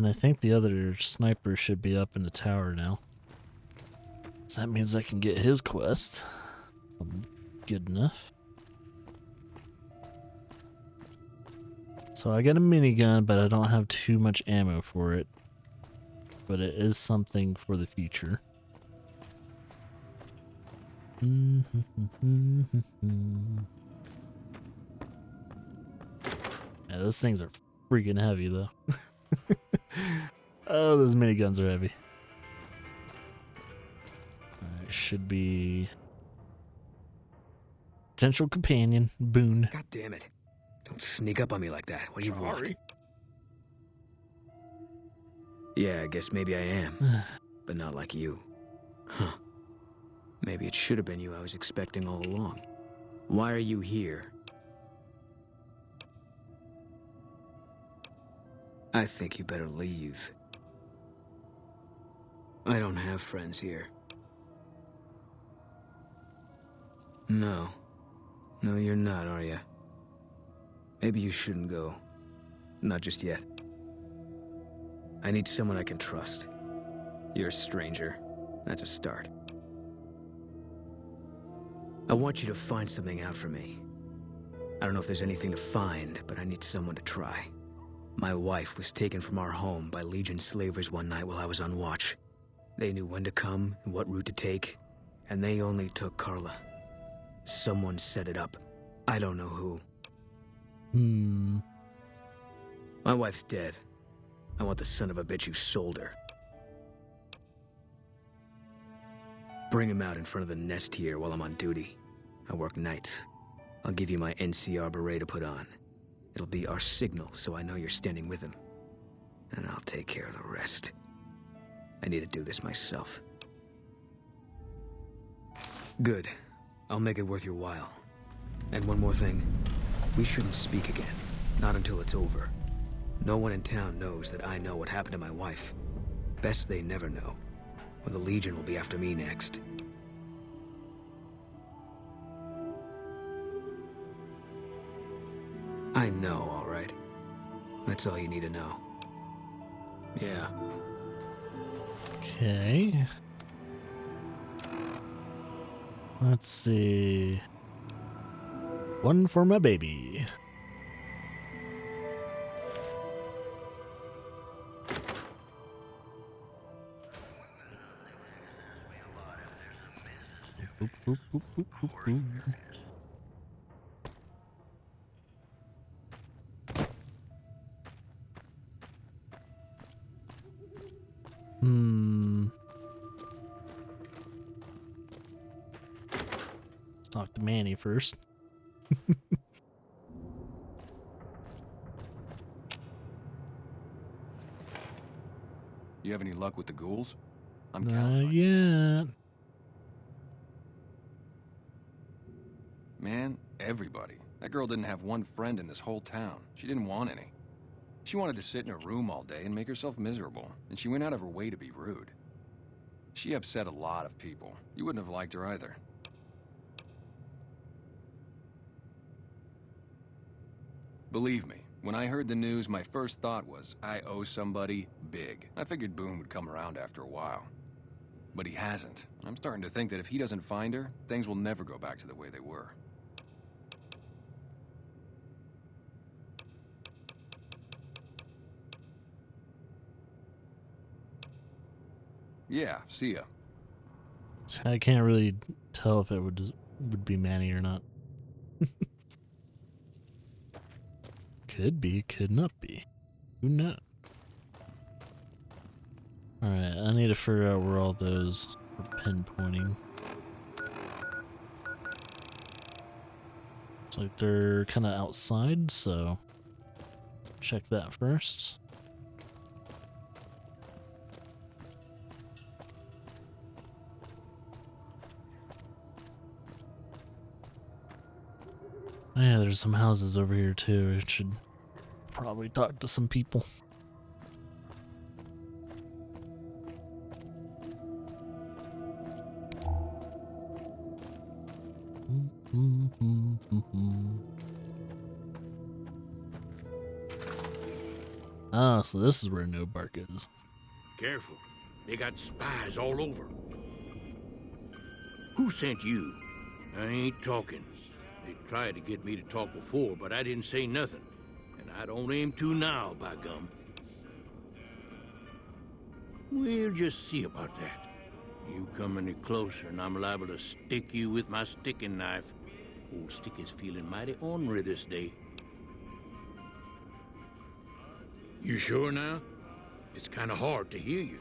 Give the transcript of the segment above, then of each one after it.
And I think the other sniper should be up in the tower now. So that means I can get his quest. Good enough. So I got a minigun, but I don't have too much ammo for it. But it is something for the future. Yeah, those things are freaking heavy though. Oh, those miniguns are heavy. Alright, should be potential companion, boon. God damn it. Don't sneak up on me like that. What do you want? Yeah, I guess maybe I am. But not like you. Huh. Maybe it should have been you I was expecting all along. Why are you here? I think you better leave. I don't have friends here. No. No, you're not, are you? Maybe you shouldn't go. Not just yet. I need someone I can trust. You're a stranger. That's a start. I want you to find something out for me. I don't know if there's anything to find, but I need someone to try. My wife was taken from our home by Legion slavers one night while I was on watch. They knew when to come and what route to take, and they only took Carla. Someone set it up. I don't know who. My wife's dead. I want the son of a bitch who sold her. Bring him out in front of the nest here while I'm on duty. I work nights. I'll give you my NCR beret to put on. It'll be our signal so I know you're standing with him. And I'll take care of the rest. I need to do this myself. Good. I'll make it worth your while. And one more thing. We shouldn't speak again. Not until it's over. No one in town knows that I know what happened to my wife. Best they never know. Or the Legion will be after me next. I know, all right. That's all you need to know. Yeah. Okay. Let's see. One for my baby. Boop, boop, boop, boop, boop, boop. Let's talk to Manny first. You have any luck with the ghouls? I'm counting on you. Yeah. Man, everybody. That girl didn't have one friend in this whole town. She didn't want any. She wanted to sit in her room all day and make herself miserable, and she went out of her way to be rude. She upset a lot of people. You wouldn't have liked her either. Believe me, when I heard the news, my first thought was, I owe somebody big. I figured Boone would come around after a while. But he hasn't. I'm starting to think that if he doesn't find her, things will never go back to the way they were. Yeah, see ya. I can't really tell if it would be Manny or not. Could be, could not be. Who knows? Alright, I need to figure out where all those are pinpointing. Looks like they're kind of outside, so check that first. Yeah, there's some houses over here too. I should probably talk to some people. Oh, so this is where No Bark is. Careful. They got spies all over. Who sent you? I ain't talking. They tried to get me to talk before, but I didn't say nothing. And I don't aim to now, by gum. We'll just see about that. You come any closer and I'm liable to stick you with my sticking knife. Old Stick is feeling mighty ornery this day. You sure now? It's kind of hard to hear you.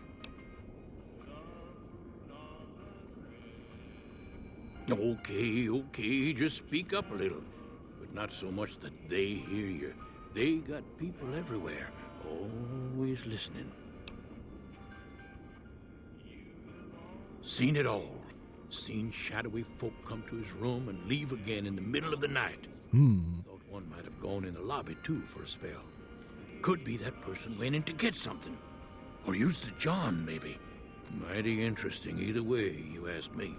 Okay, just speak up a little. But not so much that they hear you. They got people everywhere, always listening. Seen it all. Seen shadowy folk come to his room and leave again in the middle of the night. Thought one might have gone in the lobby too for a spell. Could be that person went in to get something. Or used the John, maybe. Mighty interesting either way, you ask me.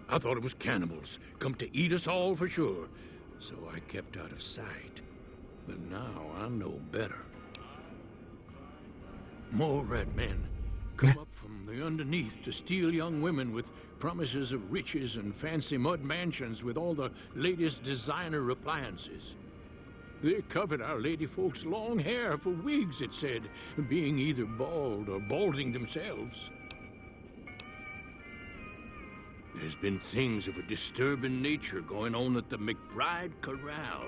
I thought it was cannibals, come to eat us all for sure. So I kept out of sight. But now I know better. More red men come up from the underneath to steal young women with promises of riches and fancy mud mansions with all the latest designer appliances. They covered our lady folks' long hair for wigs, it said, being either bald or balding themselves. There's been things of a disturbing nature going on at the McBride Corral.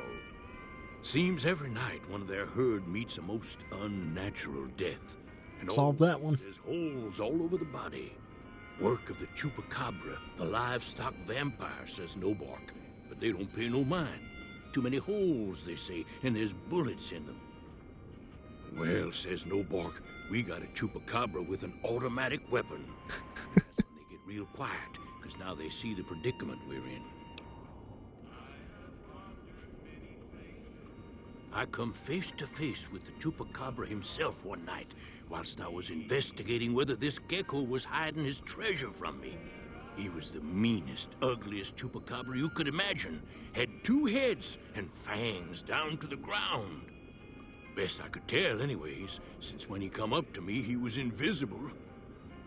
Seems every night one of their herd meets a most unnatural death. And Solve that one. There's holes all over the body. Work of the chupacabra, the livestock vampire, says Nobark. But they don't pay no mind. Too many holes, they say, and there's bullets in them. Well, says Nobark, we got a chupacabra with an automatic weapon. And that's when they get real quiet, because now they see the predicament we're in. I come face to face with the chupacabra himself one night, whilst I was investigating whether this gecko was hiding his treasure from me. He was the meanest, ugliest chupacabra you could imagine. Had 2 heads and fangs down to the ground. Best I could tell anyways, since when he come up to me, he was invisible.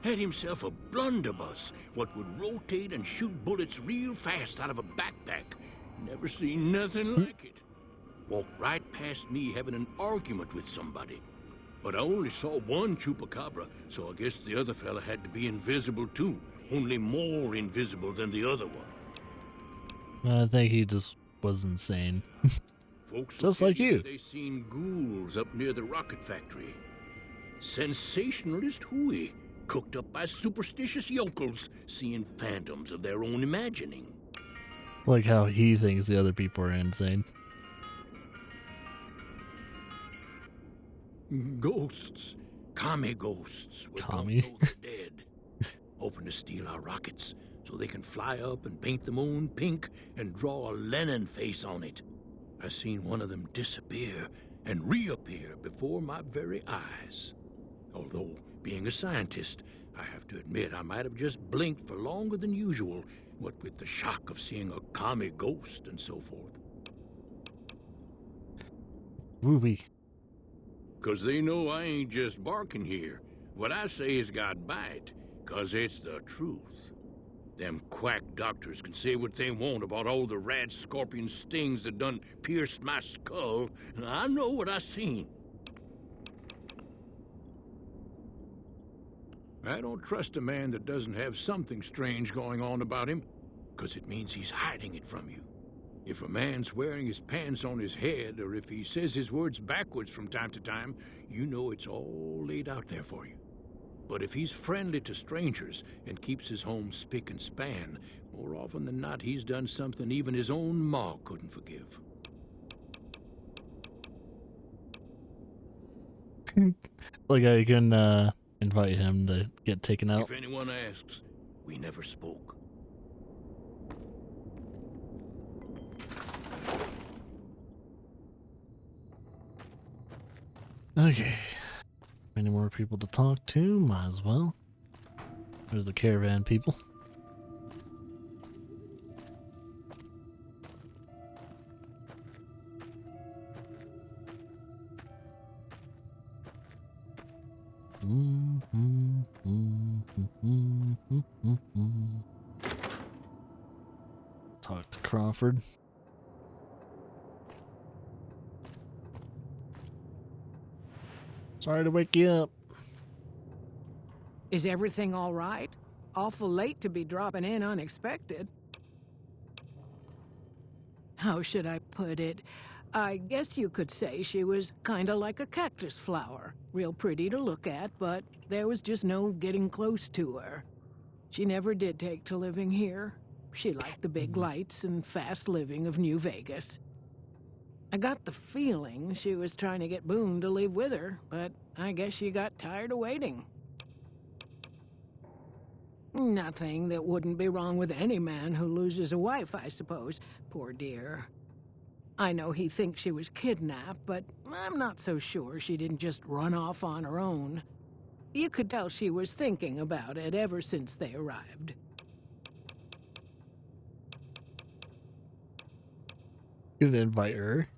Had himself a blunderbuss, what would rotate and shoot bullets real fast out of a backpack. Never seen nothing like it. Walked right past me having an argument with somebody. But I only saw one chupacabra, so I guess the other fella had to be invisible too. Only more invisible than the other one. I think he just was insane. Folks Just will like tell you. They seen ghouls up near the rocket factory. Sensationalist hooey, cooked up by superstitious yokels, seeing phantoms of their own imagining. Like how he thinks the other people are insane. Ghosts. Kami ghosts. Kami? Don't know they're dead. Hoping to steal our rockets so they can fly up and paint the moon pink and draw a Lenin face on it. I seen one of them disappear and reappear before my very eyes. Although, being a scientist, I have to admit I might have just blinked for longer than usual, what with the shock of seeing a Kami ghost and so forth. Woo-wee. 'Cause they know I ain't just barking here. What I say has got bite, 'cause it's the truth. Them quack doctors can say what they want about all the rad scorpion stings that done pierced my skull, and I know what I seen. I don't trust a man that doesn't have something strange going on about him, 'cause it means he's hiding it from you. If a man's wearing his pants on his head, or if he says his words backwards from time to time, you know it's all laid out there for you. But if he's friendly to strangers and keeps his home spick and span, more often than not he's done something even his own ma couldn't forgive. Like I can invite him to get taken out. If anyone asks, we never spoke. Okay. Any more people to talk to? Might as well. There's the caravan people. Talk to Crawford. Sorry to wake you up. Is everything all right? Awful late to be dropping in unexpected. How should I put it? I guess you could say she was kinda like a cactus flower. Real pretty to look at, but there was just no getting close to her. She never did take to living here. She liked the big lights and fast living of New Vegas. I got the feeling she was trying to get Boone to leave with her, but I guess she got tired of waiting. Nothing that wouldn't be wrong with any man who loses a wife, I suppose. Poor dear. I know he thinks she was kidnapped, but I'm not so sure she didn't just run off on her own. You could tell she was thinking about it ever since they arrived. Gonna invite her.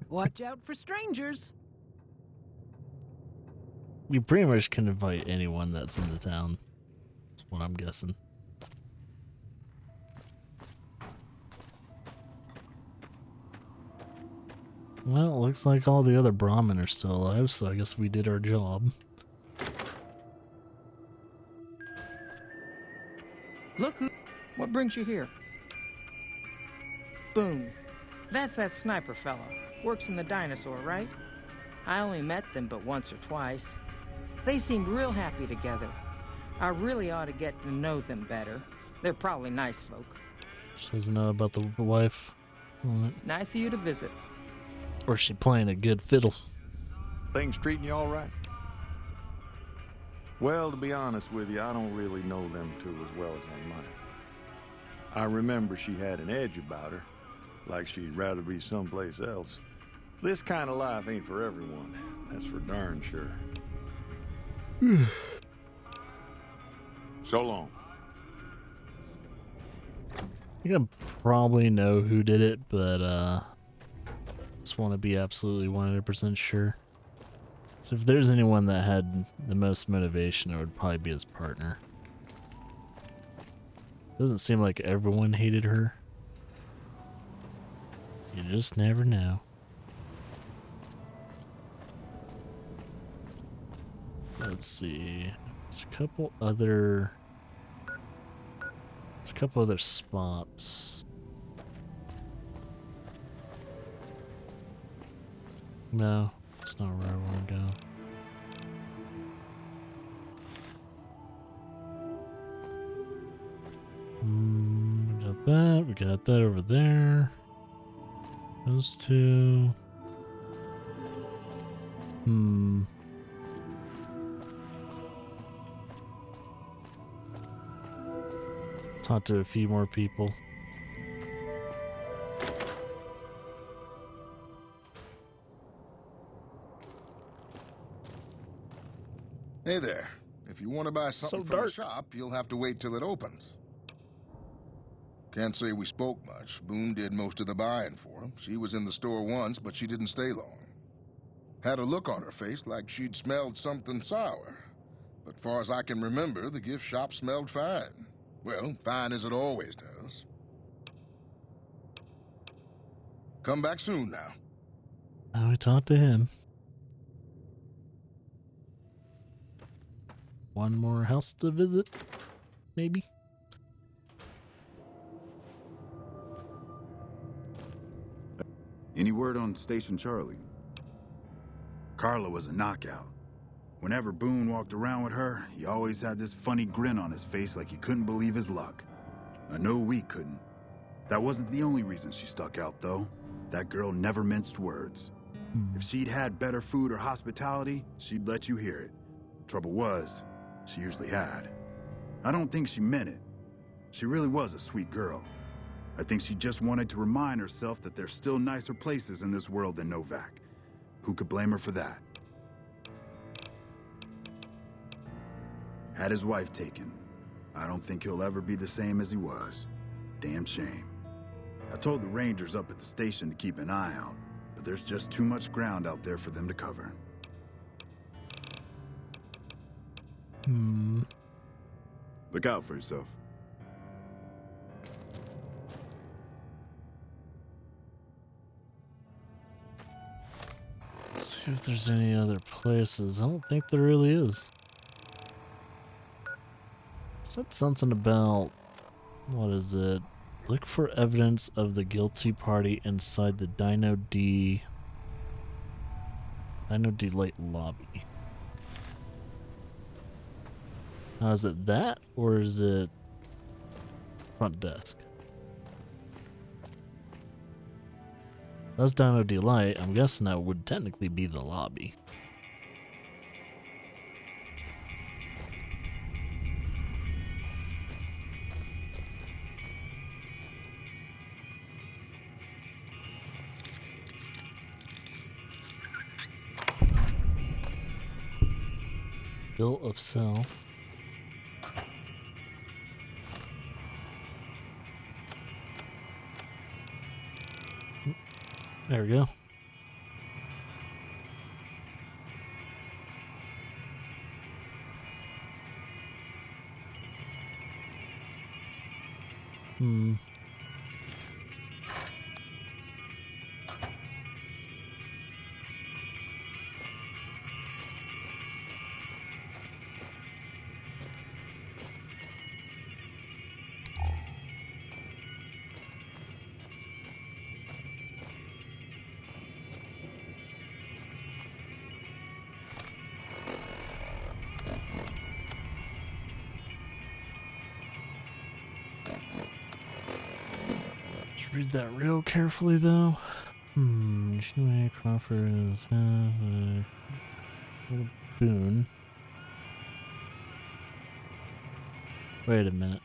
Watch out for strangers. You pretty much can invite anyone that's in the town. That's what I'm guessing. Well, it looks like all the other Brahmin are still alive, so I guess we did our job. Look what brings you here? Boone. That's that sniper fellow. Works in the dinosaur, right? I only met them but once or twice. They seemed real happy together. I really ought to get to know them better. They're probably nice folk. She doesn't know about the wife. Nice of you to visit. Or is she playing a good fiddle? Things treating you all right? Well, to be honest with you, I don't really know them two as well as I might. I remember she had an edge about her, like she'd rather be someplace else. This kind of life ain't for everyone, that's for darn sure. So long. I think I probably know who did it, but just want to be absolutely 100% sure. So if there's anyone that had the most motivation, it would probably be his partner. Doesn't seem like everyone hated her. You just never know. Let's see. There's a couple other spots. No, it's not where I want to go. We got that. We got that over there. Those two. Talk to a few more people. Hey there. If you want to buy something So from the dark. shop, you'll have to wait till it opens. Can't say we spoke much. Boone did most of the buying for him. She was in the store once, but she didn't stay long. Had a look on her face like she'd smelled something sour. But far as I can remember, the gift shop smelled fine. Well, fine as it always does. Come back soon now. Now we talk to him. One more house to visit, maybe? Any word on Station Charlie? Carla was a knockout. Whenever Boone walked around with her, he always had this funny grin on his face like he couldn't believe his luck. I know we couldn't. That wasn't the only reason she stuck out, though. That girl never minced words. If she'd had better food or hospitality, she'd let you hear it. Trouble was, she usually had. I don't think she meant it. She really was a sweet girl. I think she just wanted to remind herself that there's still nicer places in this world than Novak. Who could blame her for that? Had his wife taken. I don't think he'll ever be the same as he was. Damn shame. I told the Rangers up at the station to keep an eye out, but there's just too much ground out there for them to cover. Look out for yourself. Let's see if there's any other places. I don't think there really is. Said something about, what is it? Look for evidence of the guilty party inside the Dino D Light lobby. Now, is it that, or is it front desk? That's Dino Delight. I'm guessing that would technically be the lobby. Bill of sale. There we go. Read that real carefully, though. Jimmy Crawford is Boone. Wait a minute.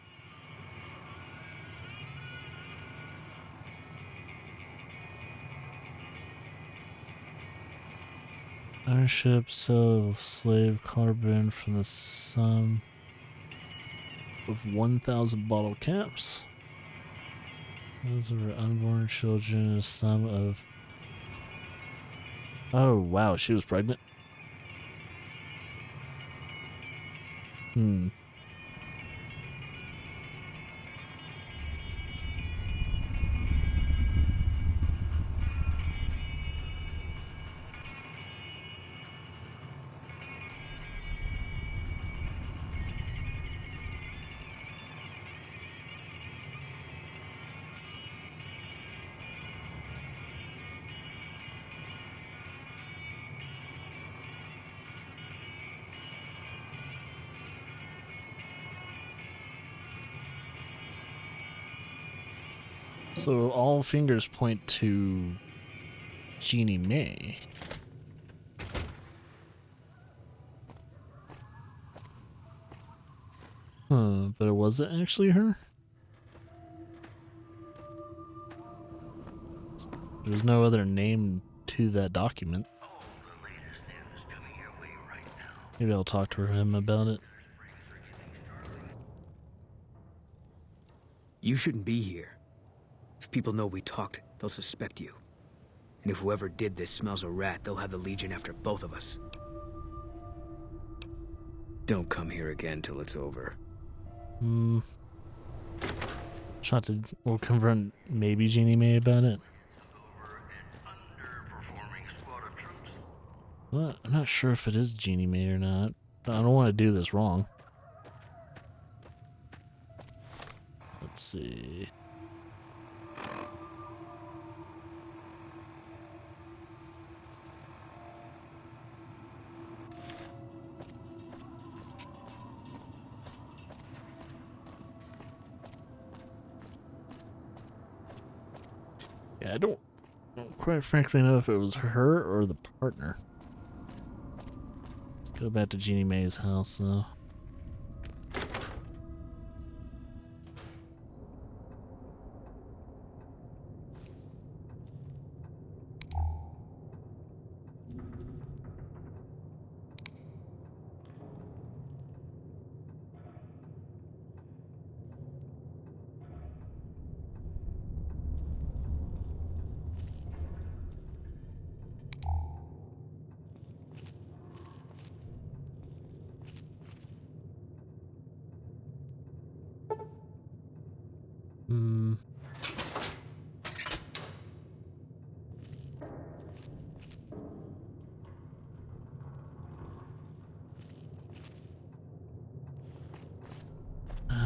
Ownership, sale of slave carbon from the sum of 1,000 bottle caps. Those are unborn children, a sum of... Oh, wow, she was pregnant? So all fingers point to Jeannie May. But it wasn't actually her? There's no other name to that document. Maybe I'll talk to him about it. You shouldn't be here. If people know we talked, they'll suspect you. And if whoever did this smells a rat, they'll have the Legion after both of us. Don't come here again till it's over. We'll confront maybe Jeannie May about it. Well, I'm not sure if it is Jeannie May or not. I don't want to do this wrong. Let's see. Yeah, I don't quite frankly know if it was her or the partner. Let's go back to Jeannie May's house, though.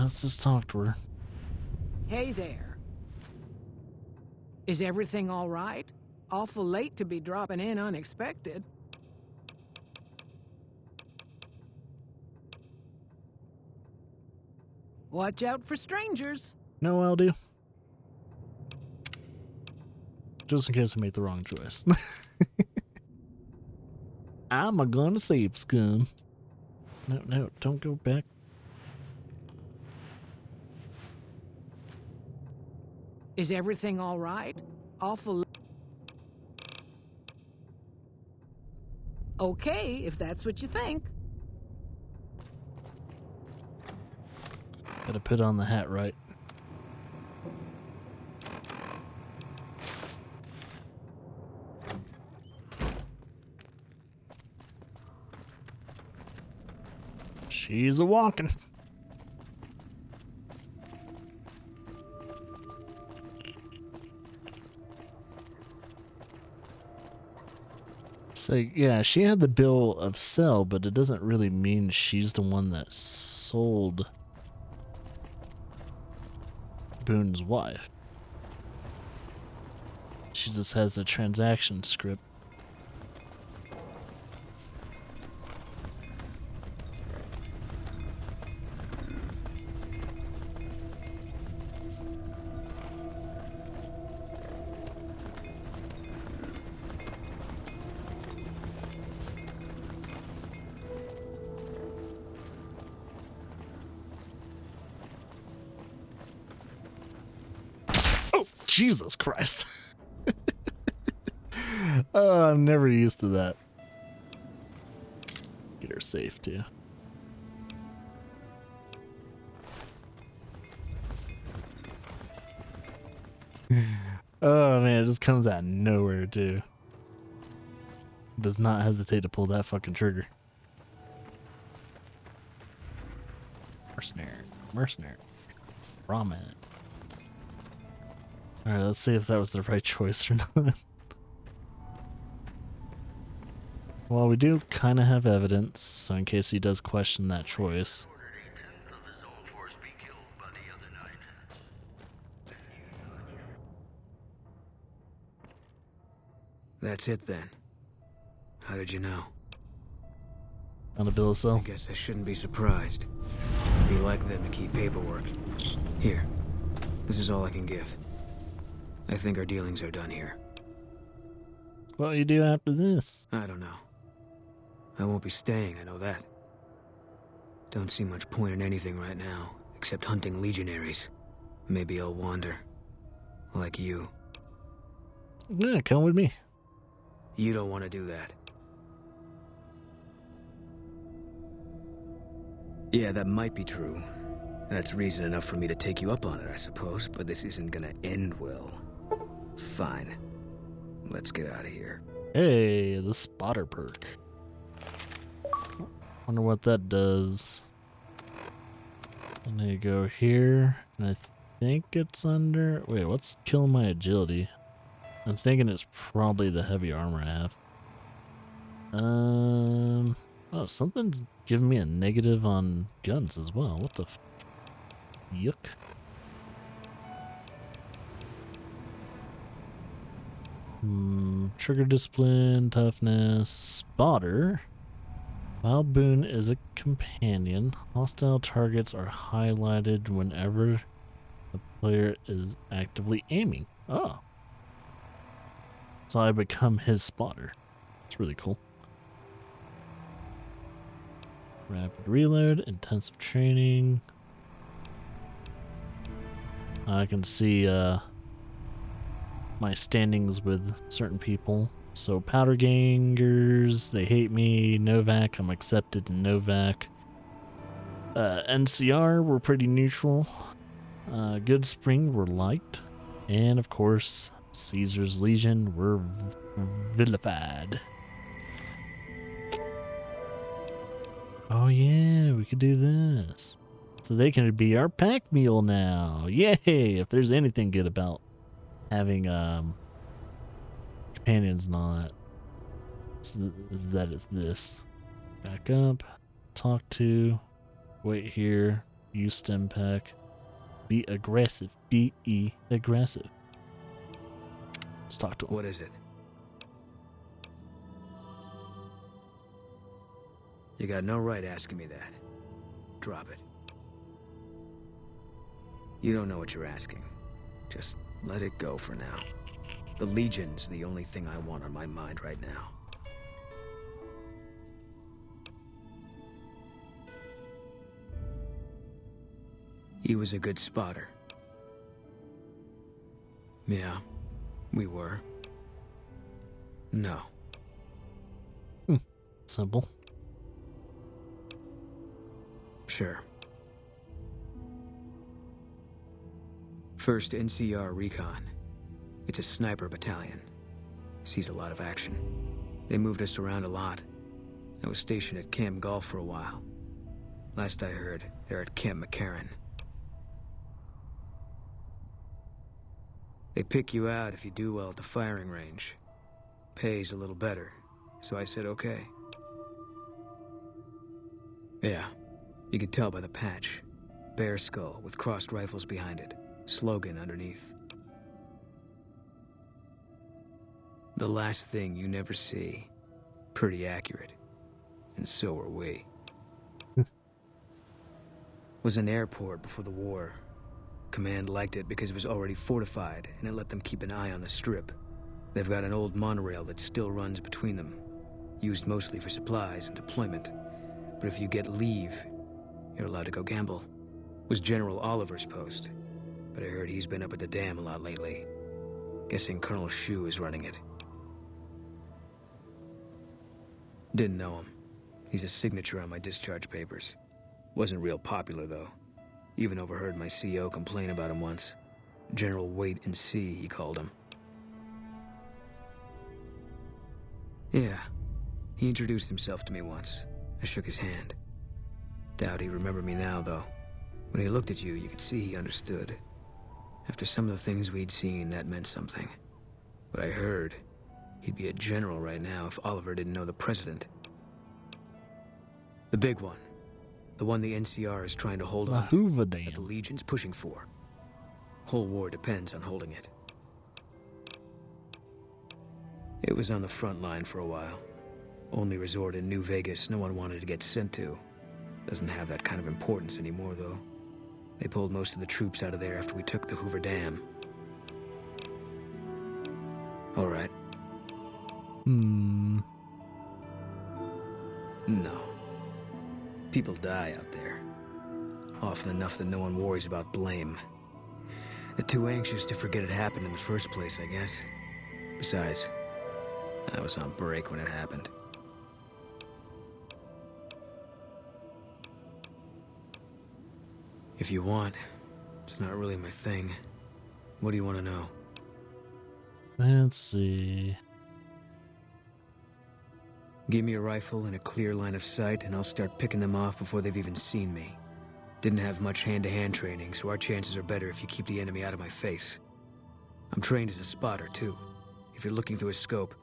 let's just talk to her. Hey there. Is everything all right? Awful late to be dropping in unexpected. Watch out for strangers. No, I'll do. Just in case I made the wrong choice. I'm gonna save scum. No, don't go back. Is everything all right? Awful. Okay, if that's what you think. Gotta put on the hat right. She's a walking. So yeah, she had the bill of sale, but it doesn't really mean she's the one that sold Boone's wife. She just has the transaction script. Jesus Christ. Oh, I'm never used to that. Get her safe too. Oh man, it just comes out of nowhere too. Does not hesitate to pull that fucking trigger. Mercenary. Ramen. Alright, let's see if that was the right choice or not. Well, we do kind of have evidence, so in case he does question that choice. That's it then. How did you know? On a bill of sale. I guess I shouldn't be surprised. It'd be like them to keep paperwork. Here. This is all I can give. I think our dealings are done here. What do you do after this? I don't know. I won't be staying, I know that. Don't see much point in anything right now, except hunting legionaries. Maybe I'll wander. Like you. Yeah, come with me. You don't want to do that. Yeah, that might be true. That's reason enough for me to take you up on it, I suppose, but this isn't gonna end well. Fine. Let's get out of here. Hey, the spotter perk. Wonder what that does. And then you go here, and I think it's under... Wait, what's killing my agility? I'm thinking it's probably the heavy armor I have. Oh, something's giving me a negative on guns as well. What the yuck. Trigger discipline, toughness, spotter. While Boone is a companion, hostile targets are highlighted whenever the player is actively aiming. Oh. So I become his spotter. It's really cool. Rapid reload, intensive training. I can see my standings with certain people. So powder gangers, they hate me. Novak, I'm accepted in Novak. NCR, we're pretty neutral. Good Spring, we're liked. And of course, Caesar's Legion, we're vilified. Oh yeah, we could do this. So they can be our pack mule now. Yay! If there's anything good about having companions and all that, is this. Back up, talk to, wait here, Use stim pack. Be aggressive. Be aggressive. Let's talk to him. What is it? You got no right asking me that. Drop it. You don't know what you're asking. Just let it go for now. The Legion's the only thing I want on my mind right now. He was a good spotter. Yeah, we were. No. Simple. Sure. 1st NCR Recon. It's a sniper battalion. Sees a lot of action. They moved us around a lot. I was stationed at Camp Golf for a while. Last I heard, they're at Camp McCarran. They pick you out if you do well at the firing range. Pays a little better, so I said okay. Yeah, you could tell by the patch. Bear skull with crossed rifles behind it. Slogan underneath. The last thing you never see. Pretty accurate. And so are we. Was an airport before the war. Command liked it because it was already fortified, and it let them keep an eye on the strip. They've got an old monorail that still runs between them. Used mostly for supplies and deployment. But if you get leave, you're allowed to go gamble. Was General Oliver's post. But I heard he's been up at the dam a lot lately. Guessing Colonel Shu is running it. Didn't know him. He's a signature on my discharge papers. Wasn't real popular, though. Even overheard my CO complain about him once. General Wait and See, he called him. Yeah. He introduced himself to me once. I shook his hand. Doubt he'd remember me now, though. When he looked at you, you could see he understood. After some of the things we'd seen, that meant something. But I heard he'd be a general right now if Oliver didn't know the president. The big one. The one the NCR is trying to hold on to. Hoover That the Legion's pushing for. Whole war depends on holding it. It was on the front line for a while. Only resort in New Vegas no one wanted to get sent to. Doesn't have that kind of importance anymore, though. They pulled most of the troops out of there after we took the Hoover Dam. All right. Hmm. No. People die out there. Often enough that no one worries about blame. They're too anxious to forget it happened in the first place, I guess. Besides, I was on break when it happened. If you want, it's not really my thing. What do you want to know? Let's see. Give me a rifle and a clear line of sight, and I'll start picking them off before they've even seen me. Didn't have much hand-to-hand training, so our chances are better if you keep the enemy out of my face. I'm trained as a spotter, too. If you're looking through a scope,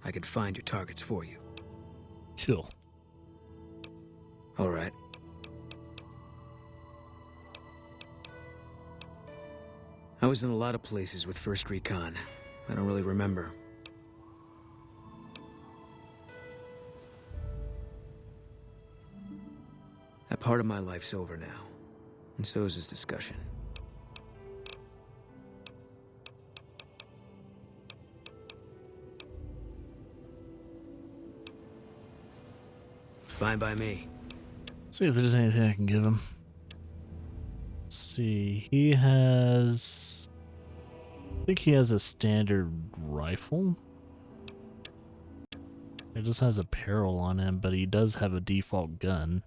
I can find your targets for you. Cool. All right. I was in a lot of places with 1st Recon. I don't really remember. That part of my life's over now, and so is this discussion. Fine by me. See if there's anything I can give him. Let's see, he has... I think he has a standard rifle. It just has a barrel on him, but he does have a default gun.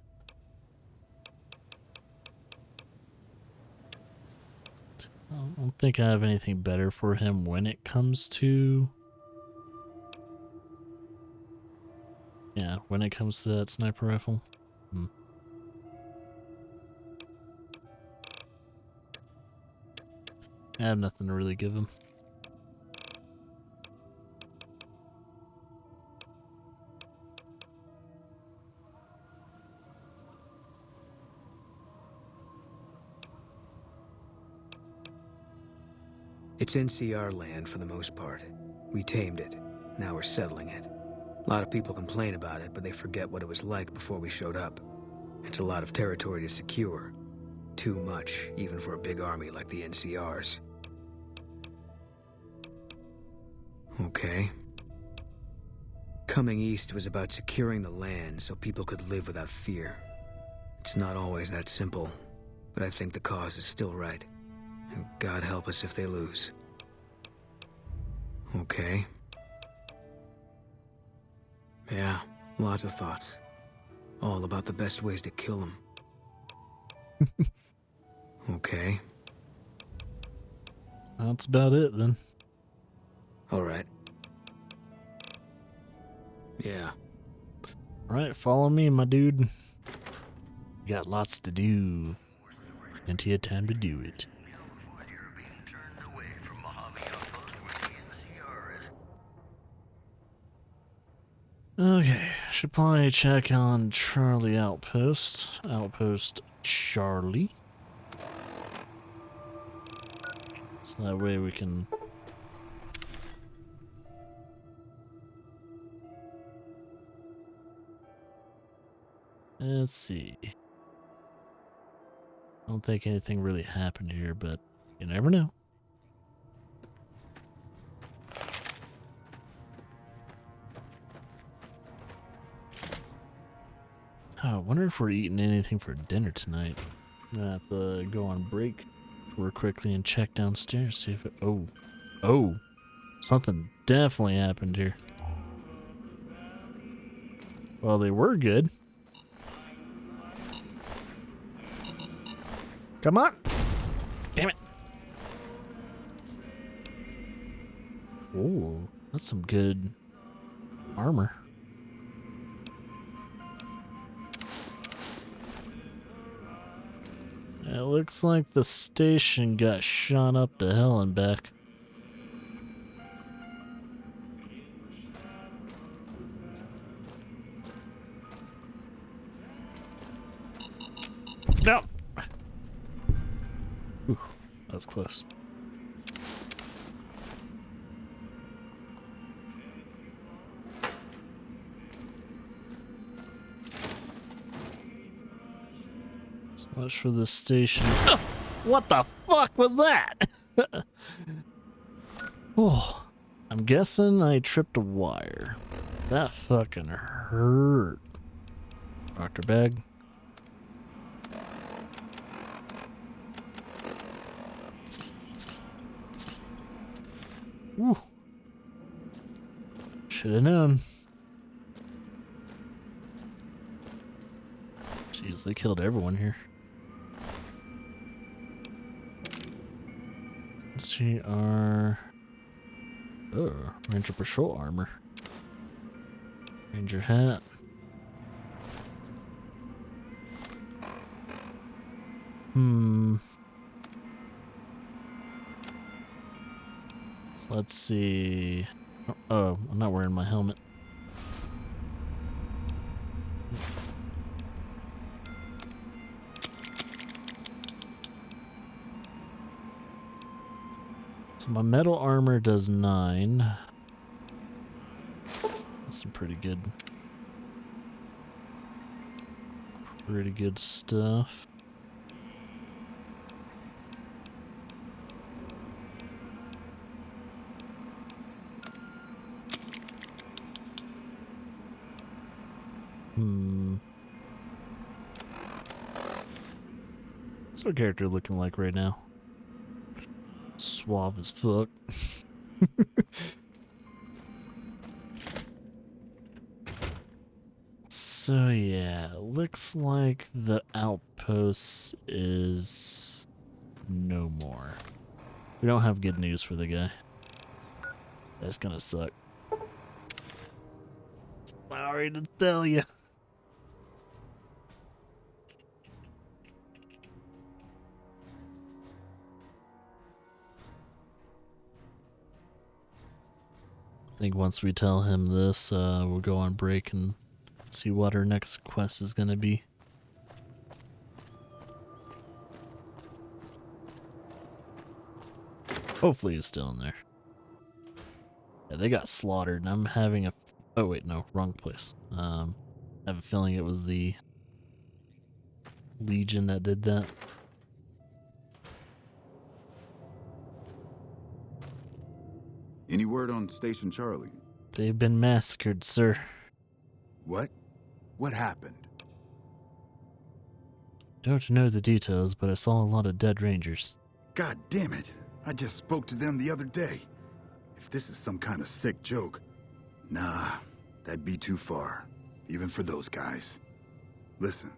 I don't think I have anything better for him when it comes to... Yeah, when it comes to that sniper rifle. I have nothing to really give him. It's NCR land for the most part. We tamed it. Now we're settling it. A lot of people complain about it, but they forget what it was like before we showed up. It's a lot of territory to secure. Too much, even for a big army like the NCR's. Okay. Coming east was about securing the land so people could live without fear. It's not always that simple, but I think the cause is still right. And God help us if they lose. Okay. Yeah, lots of thoughts. All about the best ways to kill them. Okay. That's about it then. All right. Yeah. Alright, follow me, my dude. You got lots to do. Plenty of time to do it. Okay, should probably check on Charlie Outpost. Outpost Charlie. So that way we can... Let's see. I don't think anything really happened here, but you never know. Oh, I wonder if we're eating anything for dinner tonight. I'm gonna have to go on break real quickly and check downstairs, see if it... Oh, something definitely happened here. Well, they were good. Come on! Damn it! Oh, that's some good armor. It looks like the station got shot up to hell and back. No! Ooh, that was close. So much for this station. Oh, what the fuck was that? Oh, I'm guessing I tripped a wire. That fucking hurt. Doctor bag. Ooh. Should have known. Jeez, they killed everyone here. Let's see our... Oh, Ranger Patrol armor. Ranger hat. So let's see. Oh, I'm not wearing my helmet. So my metal armor does 9. That's some pretty good stuff. What's our character looking like right now? Suave as fuck. So yeah, looks like the outpost is no more. We don't have good news for the guy. That's gonna suck. Sorry to tell you. I think once we tell him this, we'll go on break and see what our next quest is gonna be. Hopefully he's still in there. Yeah, they got slaughtered, and I'm having a... Oh, wait, no. Wrong place. I have a feeling it was the Legion that did that. Any word on Station Charlie? They've been massacred, sir. What? What happened? Don't know the details, but I saw a lot of dead Rangers. God damn it. I just spoke to them the other day. If this is some kind of sick joke, nah, that'd be too far, even for those guys. Listen,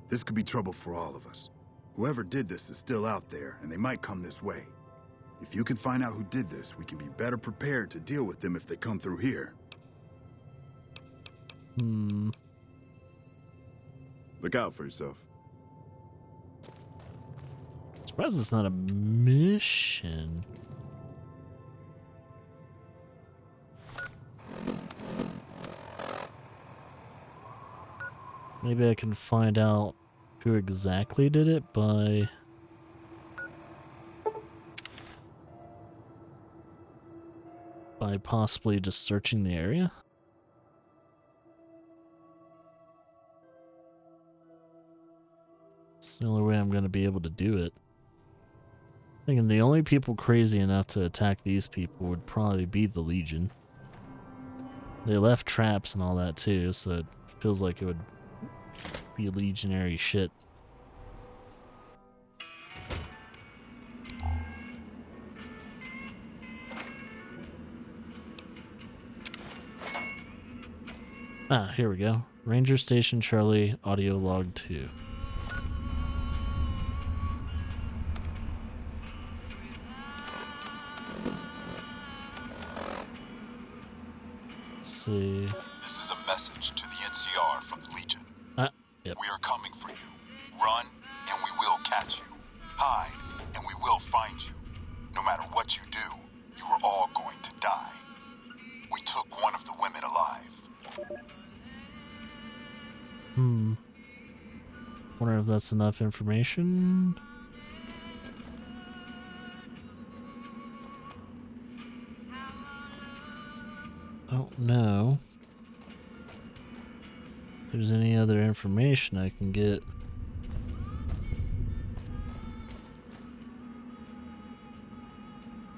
this could be trouble for all of us. Whoever did this is still out there, and they might come this way. If you can find out who did this, we can be better prepared to deal with them if they come through here. Look out for yourself. Surprised it's not a mission. Maybe I can find out who exactly did it by... possibly just searching the area? It's the only way I'm going to be able to do it. Thinking the only people crazy enough to attack these people would probably be the Legion. They left traps and all that too, so it feels like it would be legionary shit. Ah, here we go. Ranger Station Charlie, audio log 2. Let's see. This is a message to the NCR from the Legion. Yep. We are coming for you. Run, and we will catch you. Hide, and we will find you. No matter what you do, you are all going to die. We took one of the women alive. Wonder if that's enough information. Don't know if there's any other information I can get.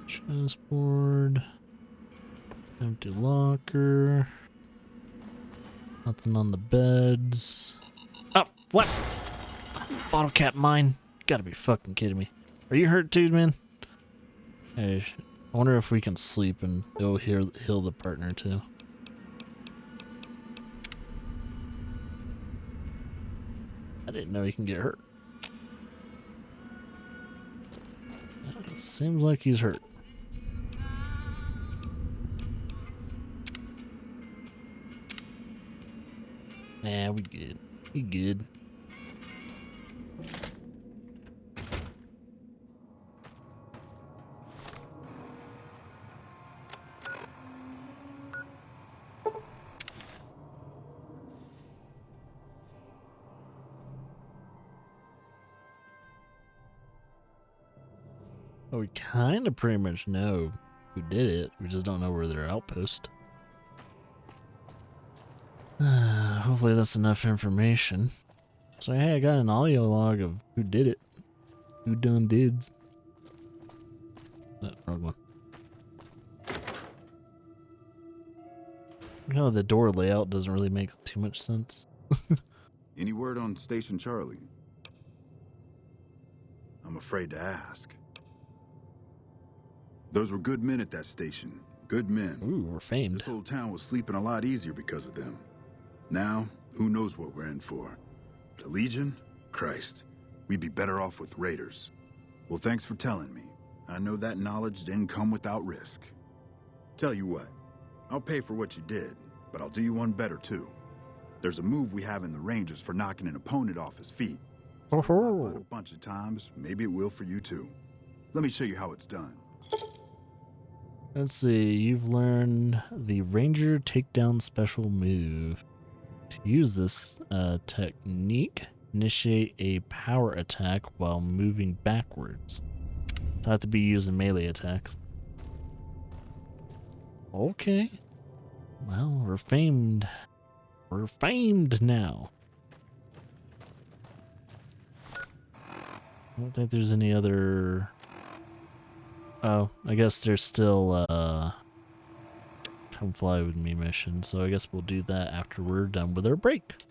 Chessboard. Empty locker. Nothing on the beds. Oh, what? Bottle cap mine. Gotta be fucking kidding me. Are you hurt too, man? Hey, I wonder if we can sleep and go heal the partner too. I didn't know he can get hurt. It seems like he's hurt. Nah, we good. We good. Well, we kind of pretty much know who did it. We just don't know where their outpost. Hopefully that's enough information. So hey, I got an audio log of who did it. Who done dids. Wrong one. You know, the door layout doesn't really make too much sense. Any word on Station Charlie? I'm afraid to ask. Those were good men at that station. Good men. Ooh, we're famed. This whole town was sleeping a lot easier because of them. Now, who knows what we're in for? The Legion? Christ. We'd be better off with raiders. Well, thanks for telling me. I know that knowledge didn't come without risk. Tell you what, I'll pay for what you did, but I'll do you one better too. There's a move we have in the Rangers for knocking an opponent off his feet. Saved my butt a bunch of times, maybe it will for you too. Let me show you how it's done. Let's see, you've learned the Ranger Takedown Special move. To use this technique, initiate a power attack while moving backwards. I have to be using melee attacks. Okay. Well, we're famed. We're famed now. I don't think there's any other... Oh, I guess there's still Come Fly With Me mission, so I guess we'll do that after we're done with our break.